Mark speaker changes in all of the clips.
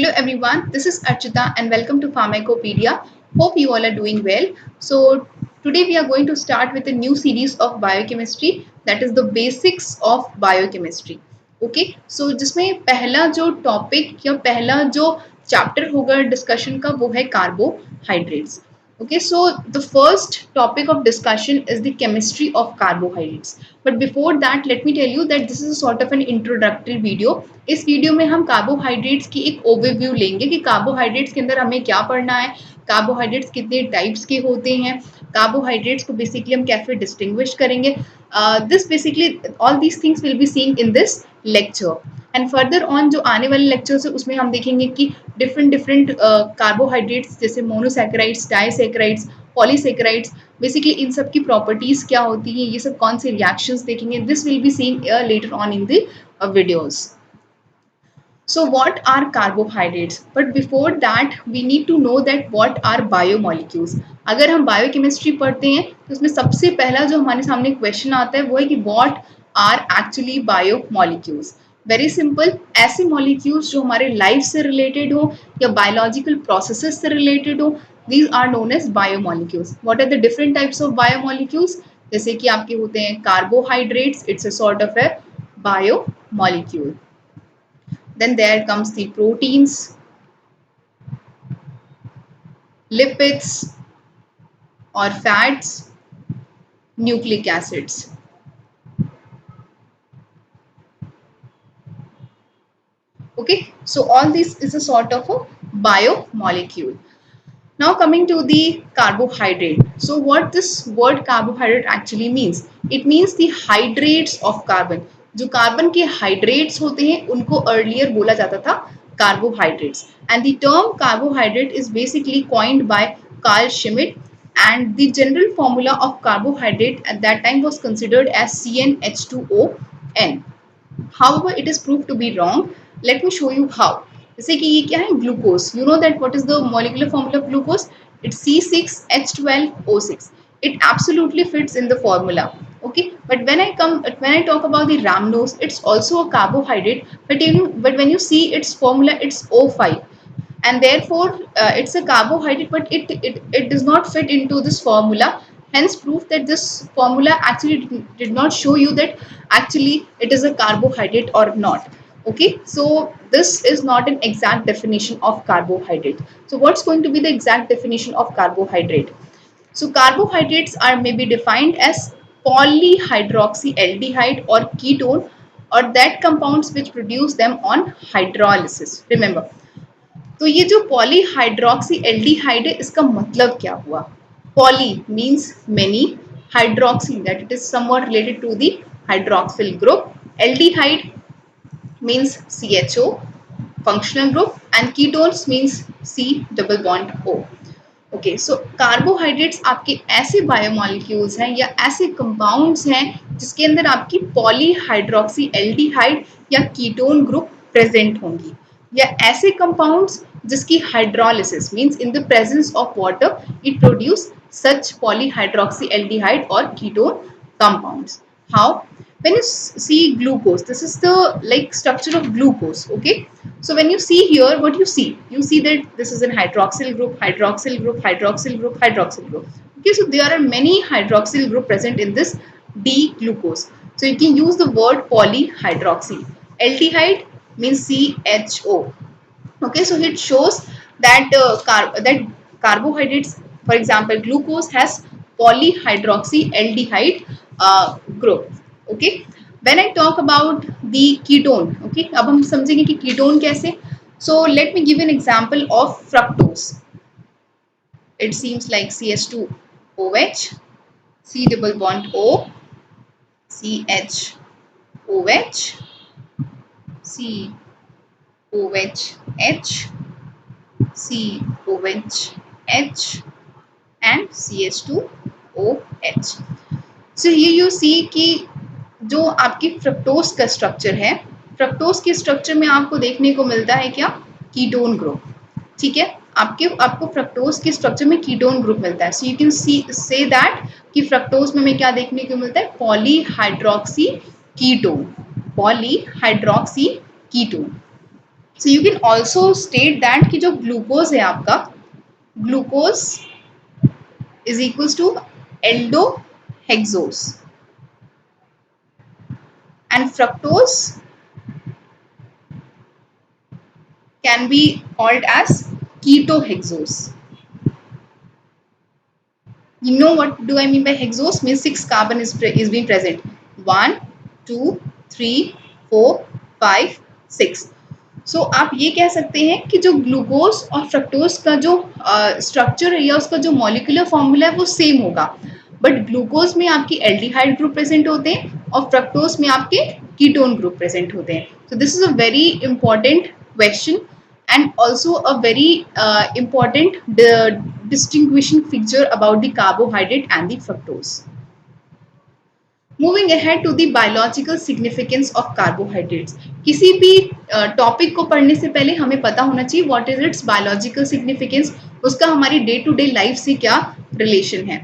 Speaker 1: Hello everyone, this is Archita and welcome to Pharmacopedia. Hope you all are doing well. So today we are going to start with a new series of biochemistry, that is the basics of biochemistry. Okay, so जिसमें पहला जो topic या पहला जो chapter होगा discussion का वो है carbohydrates. Okay, so the first topic of discussion is the chemistry of carbohydrates. But before that, let me tell you that this is a sort of an introductory video. इस video में हम carbohydrates की एक overview लेंगे कि carbohydrates के अंदर हमें क्या पढ़ना है, कार्बोहाइड्रेट्स कितने टाइप्स के होते हैं, कार्बोहाइड्रेट्स को बेसिकली हम कैसे डिस्टिंग्विश करेंगे. This basically all these things will be seeing in this lecture. And further on जो आने वाले लेक्चर्स है उसमें हम देखेंगे कि डिफरेंट कार्बोहाइड्रेट्स जैसे मोनोसैकेराइड्स, डाइसैकेराइड्स, पॉलीसैकेराइड्स, बेसिकली इन सब की प्रॉपर्टीज क्या होती हैं, ये सब कौन से रिएक्शंस देखेंगे. This will be seen later on in the videos. So what are carbohydrates? But before that we need to know that what are biomolecules. अगर हम बायोकेमिस्ट्री पढ़ते हैं तो उसमें सबसे पहला जो हमारे सामने क्वेश्चन आता है वो है कि what are actually biomolecules. Very simple, ऐसे मॉलिक्यूल्स जो हमारे लाइफ से रिलेटेड हो या बायोलॉजिकल प्रोसेसेस से रिलेटेड हो, these are known as biomolecules. What are the different types of biomolecules? जैसे कि आपके होते हैं carbohydrates, it's a sort of a biomolecule. Then there comes the proteins, lipids or fats, nucleic acids. Okay, so all this is a sort of a biomolecule. Now coming to the carbohydrate. So what this word carbohydrate actually means? It means the hydrates of carbon. जो carbon के hydrates होते हैं उनको earlier बोला जाता था carbohydrates. And the term carbohydrate is basically coined by Karl Schmidt and the general formula of carbohydrate at that time was considered as CnH2ON. However, it is proved to be wrong. Let me show you how. जैसे कि ये क्या है, glucose. You know that what is the molecular formula of glucose? It's C6H12O6. It absolutely fits in the formula. Okay, but when I talk about the rhamnose, it's also a carbohydrate, but when you see its formula, it's O5, and therefore it's a carbohydrate, but it does not fit into this formula. Hence proof that this formula actually did not show you that actually it is a carbohydrate or not. Okay, so this is not an exact definition of carbohydrate. So what's going to be the exact definition of carbohydrate? So carbohydrates are maybe defined as polyhydroxyaldehyde or ketone, or that compounds which produce them on hydrolysis. Remember, तो ये जो पॉलीहाइड्रोक्सीएल्डिहाइड है इसका मतलब क्या हुआ? Poly means many, hydroxy that it is somewhat related to the hydroxyl group, aldehyde means CHO functional group, and ketones means C double bond O. Okay, so carbohydrates आपके ऐसे बायोमोलिक्यूल्स हैं या ऐसे कंपाउंड्स हैं जिसके अंदर आपकी पॉलीहाइड्रोक्सीएल्डिहाइड या कीटोन ग्रुप प्रेजेंट होंगी, या ऐसे कंपाउंड्स जिसकी hydrolysis means in the presence of water it produce such polyhydroxyaldehyde और ketone compounds. How? When you see glucose, this is the like structure of glucose. Okay, so when you see here, what you see that this is an hydroxyl group, hydroxyl group, hydroxyl group, hydroxyl group. Okay, so there are many hydroxyl group present in this D-glucose. So you can use the word polyhydroxy. Aldehyde means CHO. Okay, so it shows that that carbohydrates, for example glucose, has polyhydroxyaldehyde group. Okay, when I talk about the ketone, okay, अब हम समझेंगे कि ketone कैसे. So let me give you an example of fructose. It seems like CH2OH, C double bond O, CHOH, COH H, COH H, and CH2OH. So here you see कि जो आपकी fructose का structure है, fructose के structure में आपको देखने को मिलता है क्या? Ketone group. ठीक है, आपको फ्रक्टोज के स्ट्रक्चर में कीटोन ग्रुप मिलता है. So you can say that कि फ्रक्टोज में हमें क्या देखने को मिलता है? Polyhydroxy ketone, polyhydroxy ketone. So you can also state that कि जो ग्लूकोज है आपका, glucose is equals to aldohexose and fructose can be called as ketohexose. You know what do I mean by hexose? Means 6 carbon is being present. 1, 2, 3, 4, 5, 6. सो आप ये कह सकते हैं कि जो ग्लूकोज और फ्रक्टोज का जो स्ट्रक्चर है या उसका जो मॉलिक्यूलर फॉर्मूला है वो सेम होगा, बट ग्लूकोज में आपकी एल्डिहाइड ग्रुप प्रेजेंट होते हैं और फ्रक्टोज में आपके कीटोन ग्रुप प्रेजेंट होते हैं. सो this is a very important question and also a very important distinguishing feature about the carbohydrate and the fructose. Moving ahead to the biological significance of carbohydrates. किसी भी topic को पढ़ने से पहले हमें पता होना चाहिए what is its biological significance, उसका हमारी डे टू डे लाइफ से क्या रिलेशन है.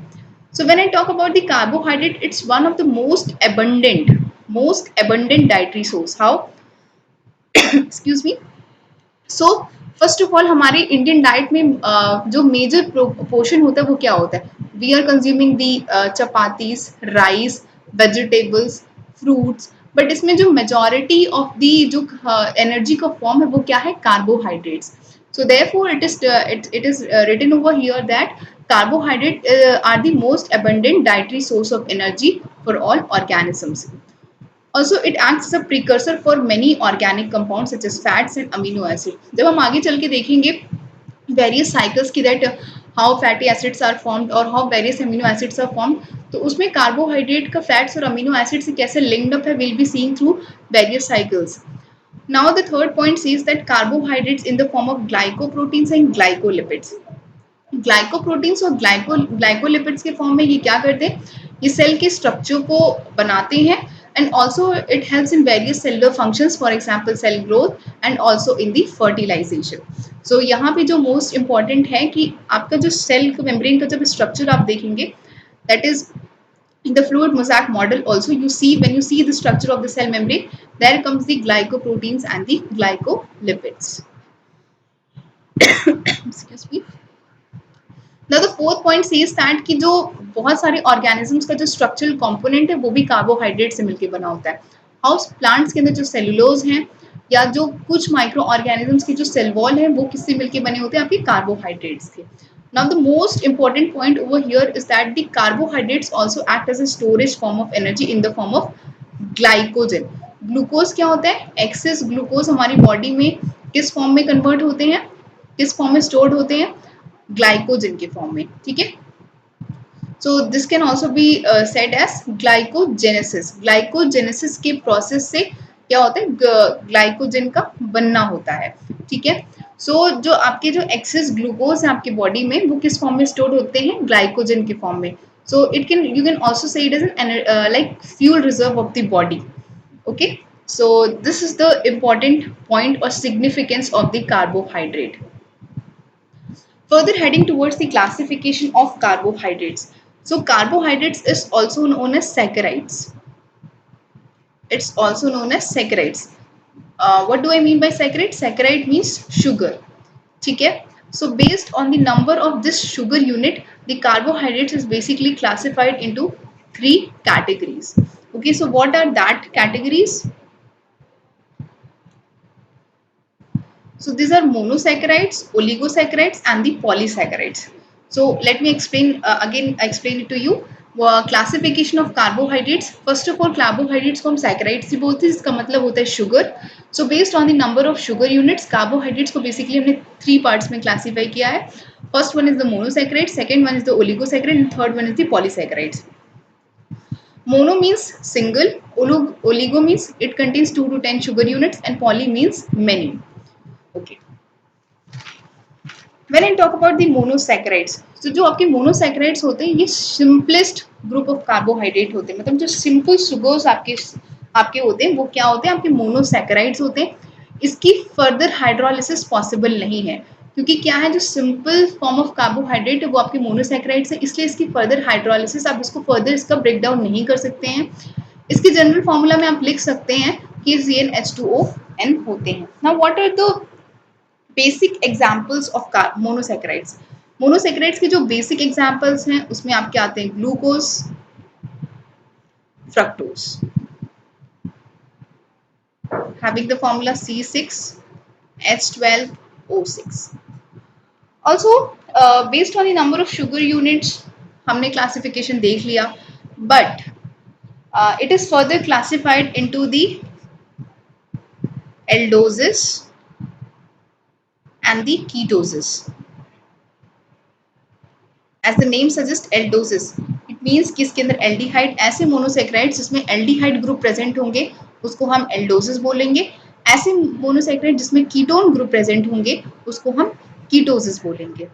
Speaker 1: So when I talk about the carbohydrate, it's one of the most abundant dietary source. How? Excuse me. So first of all हमारे Indian diet में जो major portion होता है वो क्या होता है? We are consuming the chapatis, rice, vegetables, fruits, but इसमें जो मेजॉरिटी ऑफ दी जो एनर्जी का फॉर्म है वो क्या है? Carbohydrates. So therefore it is written over here that carbohydrate are the most abundant dietary source of energy for all organisms. Also, it acts as a precursor for many organic compounds such as fats and amino acids. जब हम आगे चल के देखेंगे various cycles की that how fatty acids are formed और how various amino acids are formed, तो उसमें कार्बोहाइड्रेट का फैट्स और अमीनो एसिड से कैसे लिंक्ड अप है will be seeing through various cycles. Now the third point says that carbohydrates in the form of glycoproteins and glycolipids. Glycoproteins और glycolipids के form में ये क्या करते हैं? ये सेल के स्ट्रक्चर को बनाते हैं and also it helps in various cellular functions, for example cell growth and also in the fertilization. So यहाँ पे जो most important है कि आपका जो सेल मेम्ब्रेन का जब स्ट्रक्चर आप देखेंगे, that is in the fluid mosaic model also you see, when you see the structure of the cell membrane, there comes the glycoproteins and the glycolipids. Excuse me. Now the fourth point says that कि जो बहुत सारे organisms का जो structural component है वो भी carbohydrate से मिलकर बना होता है. हाउस प्लांट्स के अंदर जो सेलुलोज हैं या जो कुछ माइक्रो ऑर्गेनिजम्स की जो सेल वॉल है वो किससे मिलकर बने होते हैं? आपके कार्बोहाइड्रेट्स के. Now the most important point over here is that the carbohydrates also act as a storage form of energy in the form of glycogen. Glucose क्या होता है? एक्सेस ग्लूकोज हमारी बॉडी में किस फॉर्म में कन्वर्ट होते हैं, किस फॉर्म में स्टोर्ड होते हैं? ग्लाइकोजन के फॉर्म में. ठीक है. So this can also be said as glycogenesis. Glycogenesis के प्रोसेस से क्या होता है? ग्लाइकोजन का बनना होता है. ठीक है. सो जो आपके जो एक्सेस ग्लूकोज है आपकी बॉडी में वो किस फॉर्म में स्टोर होते हैं? ग्लाइकोजन के फॉर्म में. So it can, you can also say it is an like fuel reserve of the body. Okay. So this is the important point और significance of the carbohydrate. Further heading towards the classification of carbohydrates. So carbohydrates is also known as saccharides. It's also known as saccharides. What do I mean by saccharide? Saccharide means sugar. ठीक है. So based on the number of this sugar unit, the carbohydrates is basically classified into 3 categories. Okay, so what are that categories? So these are monosaccharides, oligosaccharides and the polysaccharides. So let me explain explain it to you. Classification of carbohydrates. First of all, carbohydrates को हम saccharides ही बोलते हैं, इसका मतलब होता है sugar. So based on the number of sugar units, carbohydrates को basically हमने 3 parts में classify किया है. First one is the monosaccharide, second one is the oligosaccharide and third one is the polysaccharides. Mono means single, oligo means it contains 2 to 10 sugar units and poly means many. Okay. When I talk about the monosaccharides, तो जो आपके monosaccharides होते हैं ये simplest group of carbohydrate होते हैं, मतलब जो simple sugars आपके होते हैं वो क्या होते हैं? आपके monosaccharides होते हैं. इसकी further hydrolysis possible नहीं है क्योंकि क्या है, जो simple form of carbohydrate है वो आपके monosaccharides है, इसलिए इसकी further hydrolysis आप इसको further इसका breakdown नहीं कर सकते हैं. इसके जनरल फॉर्मूला में आप लिख सकते हैं कि CnH2ON होते हैं. Now what are the basic examples of monosaccharides. Monosaccharides के जो बेसिक एग्जाम्पल्स हैं उसमें आपके आते हैं glucose, fructose, having the formula C6H12O6. Also, based on the number of sugar units, हमने classification देख लिया, but it is further classified into the aldoses and the ketoses. As the name suggests, aldoses, it means कि इसके अंदर aldehyde, ऐसे monosaccharides जिसमें aldehyde group present होंगे उसको हम एल्डोसिस बोलेंगे। ऐसे मोनोसेक्राइड जिसमें कीटोन ग्रुप प्रेजेंट होंगे उसको हम कीटोसिस बोलेंगे।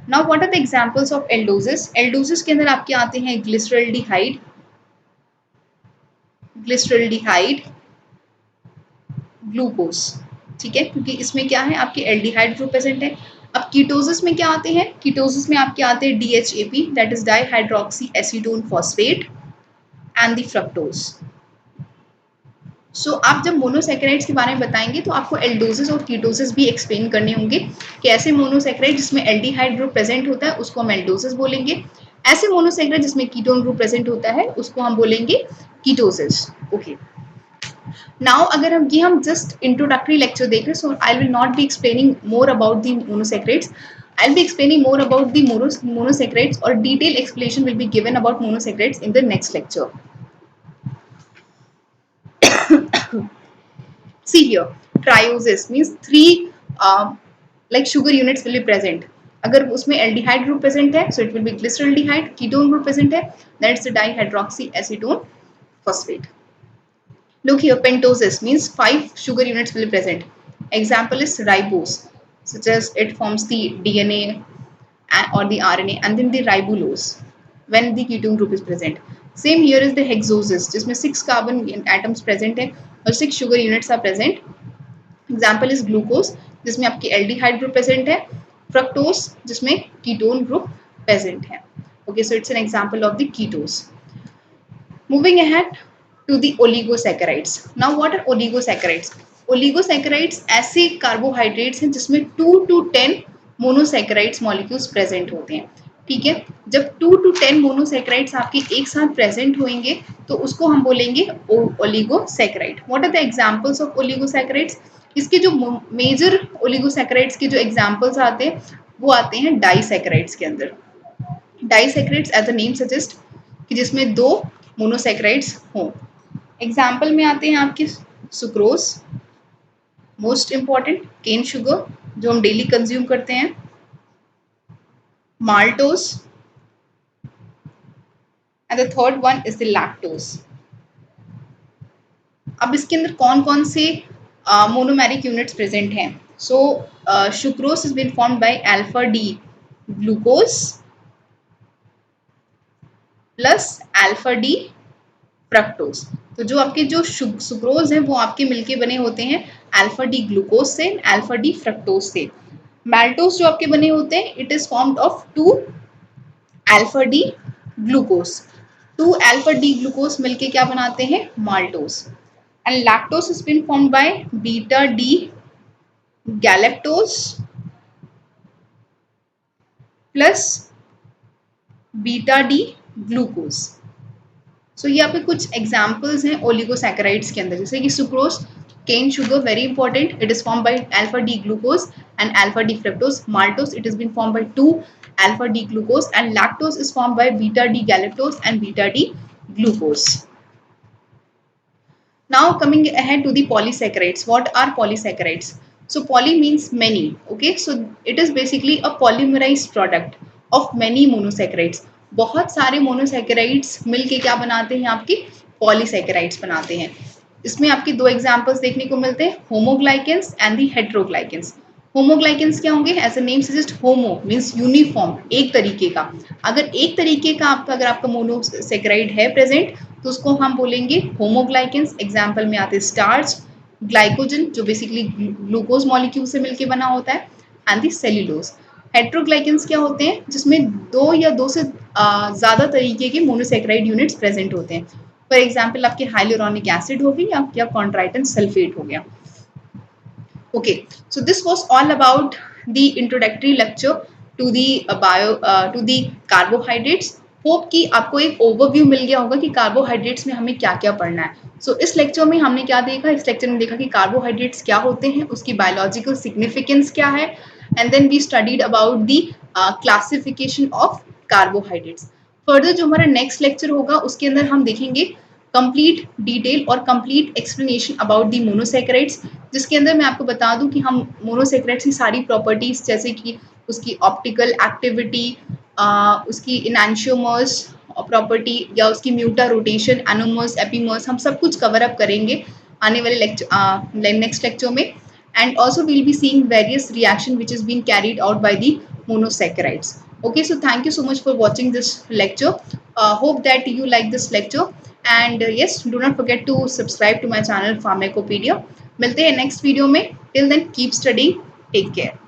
Speaker 1: Now what are the examples of aldoses? Aldoses के अंदर आपके आते हैं ग्लिसरल्डिहाइड, ग्लिसरल्डिहाइड, ग्लूकोज, ठीक है, क्योंकि इसमें क्या है आपके एल्डिहाइड ग्रुप प्रेजेंट है। अब कीटोसिस में क्या आते हैं? कीटोसिस में आपके आते हैं DHAP, that is dihydroxy acetone phosphate, and the fructose. So आप जब मोनोसेक्राइड्स के बारे में बताएंगे तो आपको एल्डोसिस और कीटोसिस भी एक्सप्लेन करने होंगे कि ऐसे मोनोसेक्राइड जिसमें एल्डिहाइड ग्रुप प्रेजेंट होता है उसको हम एल्डोसिस बोलेंगे, ऐसे मोनोसेक्राइड जिसमें कीटोन ग्रुप प्रेजेंट होता है उसको हम बोलेंगे कीटोसिस। ओके, नाउ अगर हम जस्ट इंट्रोडक्टरी लेक्चर देख रहे हैं, so I will not be explaining more about the monosaccharides, I'll be explaining more about the monosaccharides, or detailed explanation will be given about monosaccharides in the next lecture. See here, triosis means three like sugar units will be present. अगर उसमें aldehyde group present है, so it will be glyceraldehyde, ketone group present है, that's the dihydroxy acetone phosphate. Look here, pentosis means 5 sugar units will be present. Example is ribose, such as it forms the DNA or the RNA, and then the ribulose when the ketone group is present. Same here is the hexosis, जिसमें 6 carbon atoms present है और 6 sugar units are present. Example is glucose, जिसमें आपकी aldehyde group present है, fructose जिसमें ketone group present है. Okay, so it's an example of the ketose. Moving ahead to the oligosaccharides. Now what are oligosaccharides? Oligosaccharides ऐसे carbohydrates हैं जिसमें 2 to 10 monosaccharides molecules present होते हैं, ठीक है। जब 2 to 10 मोनोसैकेराइड्स आपके एक साथ प्रेजेंट होंगे तो उसको हम बोलेंगे oligosaccharide. What are the examples of oligosaccharides? इसके जो मेजर ओलिगोसैकेराइड्स के जो एग्जांपल्स आते हैं वो आते हैं डाइसैकेराइड्स के अंदर। Disaccharides as the name suggest कि जिसमें 2 मोनोसैकेराइड्स हों। एग्जाम्पल में आते हैं आपके sucrose, most important cane sugar जो हम डेली कंज्यूम करते हैं, maltose, and the third one is the lactose. अब इसके अंदर कौन कौन से मोनोमेरिक यूनिट्स प्रेजेंट हैं? So sucrose is been formed by alpha D glucose plus alpha D fructose. तो जो आपके जो सुक्रोज हैं वो आपके मिलके बने होते हैं अल्फा डी ग्लूकोज से, अल्फा डी फ्रक्टोज से। मैल्टोज जो आपके बने होते हैं it is formed of 2 alpha D glucose. 2 alpha D glucose मिलके क्या बनाते हैं? Maltose. And lactose is been formed by beta D galactose plus beta D glucose. So ये आपके कुछ एग्जाम्पल्स हैं ओलिगोसैकेराइड्स के अंदर, जैसे कि sucrose, cane sugar very important, it is form by alpha D glucose and alpha D fructose. Maltose it is been form by 2 alpha D glucose and lactose is form by beta D galactose and beta D glucose. Now coming ahead to the polysaccharides. What are polysaccharides? So poly means many. Okay, so it is basically a polymerized product of many monosaccharides. बहुत सारे monosaccharides मिलके क्या बनाते हैं? आपके polysaccharides बनाते हैं। इसमें आपके 2 एग्जांपल्स देखने को मिलते हैं, होमोग्लाइकेंस एंड दी हेट्रोग्लाइकेंस। होमोग्लाइकेंस क्या होंगे? As a name suggest, homo means uniform, एक तरीके का। अगर एक तरीके का अगर आपका मोनोसैकेराइड है प्रेजेंट तो उसको हम बोलेंगे होमोग्लाइकेंस। एग्जाम्पल में आते हैं स्टार्च, ग्लाइकोजन जो बेसिकली ग्लूकोज मॉलिक्यूल से मिलके बना होता है, एंड दी सेल्यूलोज। हेट्रोग्लाइकेंस क्या होते हैं? जिसमें 2 या 2 से ज़्यादा तरीके के मोनोसैकेराइड यूनिट्स प्रेजेंट होते हैं। फॉर एग्जाम्पल आपके हाइलोरॉनिक एसिड हो गई या कॉन्ट्राइटन सल्फेट हो गया। Okay, so this was all about the introductory lecture to the to the carbohydrates. Hope कि आपको एक ओवरव्यू मिल गया होगा कि कार्बोहाइड्रेट्स में हमें क्या क्या पढ़ना है. सो इस लेक्चर में हमने क्या देखा, इस लेक्चर में देखा कि कार्बोहाइड्रेट्स क्या होते हैं, उसकी बायोलॉजिकल सिग्निफिकेंस क्या है, and then we studied about the classification of carbohydrates. Further जो हमारा नेक्स्ट लेक्चर होगा उसके अंदर हम देखेंगे कंप्लीट डिटेल और complete explanation about the monosaccharides, जिसके अंदर मैं आपको बता दूं कि हम मोनोसेक्राइड्स की सारी प्रॉपर्टीज जैसे कि उसकी ऑप्टिकल एक्टिविटी, उसकी इनैंशियोमर्स प्रॉपर्टी या उसकी म्यूटा रोटेशन, एनोमर्स, एपीमर्स, हम सब कुछ कवर अप करेंगे आने वाले लेक्चर नेक्स्ट लेक्चर में. And also we'll be seeing various reaction which is being carried out by the monosaccharides. Okay, so thank you so much for watching this lecture. Hope that you like this lecture, and yes, do not forget to subscribe to my channel Pharmacopedia. मिलते हैं next video में. Till then, keep studying. Take care.